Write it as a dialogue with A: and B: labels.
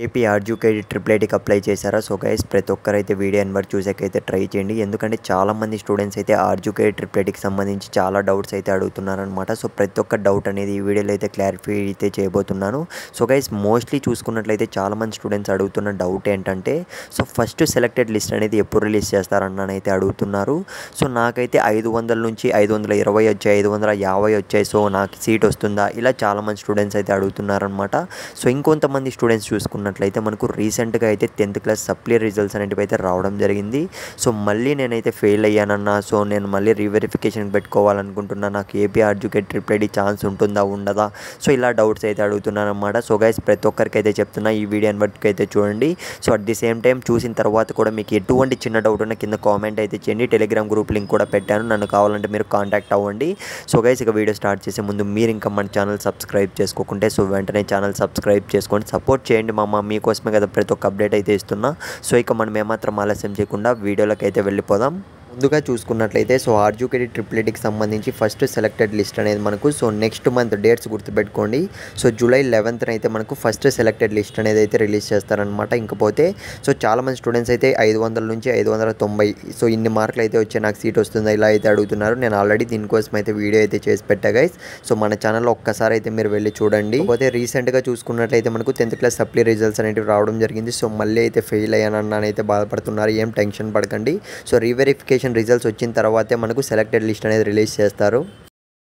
A: AP ఆర్జీకేడి triple ఐటీకి apply చేశారా? So guys ప్రతి ఒక్కరైతే వీడియో ఎండ్ వరకు చూసాకైతే ట్రై చేయండి. ఎందుకంటే చాలామంది స్టూడెంట్స్ అయితే ఆర్జీకేడి ట్రిపుల్ ఐటీకి సంబంధించి చాలా డౌట్స్ అయితే అడుగుతున్నారనమాట. సో ప్రతి ఒక్క డౌట్ అనేది ఈ వీడియోలో అయితే క్లారిఫై అయితే చేయబోతున్నాను. సో గైస్ మోస్ట్లీ చూసుకున్నట్లయితే చాలామంది స్టూడెంట్స్ అడుగుతున్న డౌట్ ఏంటంటే సో ఫస్ట్ సెలెక్టెడ్ లిస్ట్ అనేది ఎప్పుడు రిలీజ్ చేస్తారని అయితే అడుగుతున్నారు. సో నాకైతే 500 నుంచి 520 వచ్చాయి, 550 వచ్చాయి. సో నాకు సీట్ వస్తుందా? ఇలా చాలామంది స్టూడెంట్స్ అయితే అడుగుతున్నారనమాట. సో ఇంకొంతమంది స్టూడెంట్స్ చూసుకున్నట్లయితే మనకు రీసెంట్గా అయితే 10th క్లాస్ సప్లీ రిజల్ట్స్ అనేటివి అయితే రావడం జరిగింది. సో మళ్ళీ నేనైతే ఫెయిల్ అయ్యానన్నా, సో నేను మళ్ళీ రీవెరిఫికేషన్ పెట్టుకోవాలనుకుంటున్నా. నాకు ఏపీ ఆర్జీకేడి ట్రిపుల్ ఐటీ ఛాన్స్ ఉంటుందా ఉండదా? సో ఇలా డౌట్స్ అయితే అడుగుతున్నాను అనమాట. సో గైస్ ప్రతి ఒక్కరికి అయితే చెప్తున్నా, ఈ వీడియోని బట్టి అయితే చూడండి. So at the same time చూసిన తర్వాత కూడా మీకు ఎటువంటి చిన్న డౌట్ ఉన్నా కింద కామెంట్ అయితే చేయండి. టెలిగ్రామ్ గ్రూప్ లింక్ కూడా పెట్టాను, నన్ను కావాలంటే మీరు కాంటాక్ట్ అవ్వండి. సో గైస్ ఇక వీడియో స్టార్ట్ చేసే ముందు మీరు ఇంకా మన ఛానల్ సబ్స్క్రైబ్ చేసుకోకుంటే సో వెంటనే ఛానల్ సబ్స్క్రైబ్ చేసుకోండి, సపోర్ట్ చేయండి. మీకోసమే కదా ప్రతి ఒక్క అప్డేట్ అయితే ఇస్తున్నా. సో ఇక మనం ఏమాత్రం ఆలస్యం చేయకుండా వీడియోలోకి అయితే వెళ్ళిపోదాం. ముందుగా చూసుకున్నట్లయితే సో ఆర్జీకేడి ట్రిపుల్ ఐటీకి సంబంధించి ఫస్ట్ సెలెక్టెడ్ లిస్ట్ అనేది మనకు సో నెక్స్ట్ మంత్ డేట్స్ గుర్తుపెట్టుకోండి. సో జూలై 11th అయితే మనకు ఫస్ట్ సెలెక్టెడ్ లిస్ట్ అనేది అయితే రిలీజ్ చేస్తారనమాట. ఇంకపోతే సో చాలామంది స్టూడెంట్స్ అయితే 500 నుంచి 590 సో ఇన్ని మార్కులు అయితే వచ్చే నాకు సీట్ వస్తుందా ఇలా అయితే అడుగుతున్నారు. నేను ఆల్రెడీ దీనికోసం అయితే వీడియో అయితే చేసి పెట్టా గైస్. సో మన ఛానల్లో ఒక్కసారి అయితే మీరు వెళ్ళి చూడండి. పోతే రీసెంట్గా చూసుకున్నట్లయితే మనకు 10th క్లాస్ సప్లీ రిజల్ట్స్ అనేవి రావడం జరిగింది. సో మళ్ళీ అయితే ఫెయిల్ అయ్యానని అయితే బాధపడుతున్నారు. ఏం టెన్షన్ పడకండి. సో రీవెరిఫికేషన్ రిజల్ట్స్ వచ్చిన తర్వాతే మనకు సెలెక్టెడ్ లిస్ట్ అనేది రిలీజ్ చేస్తారు.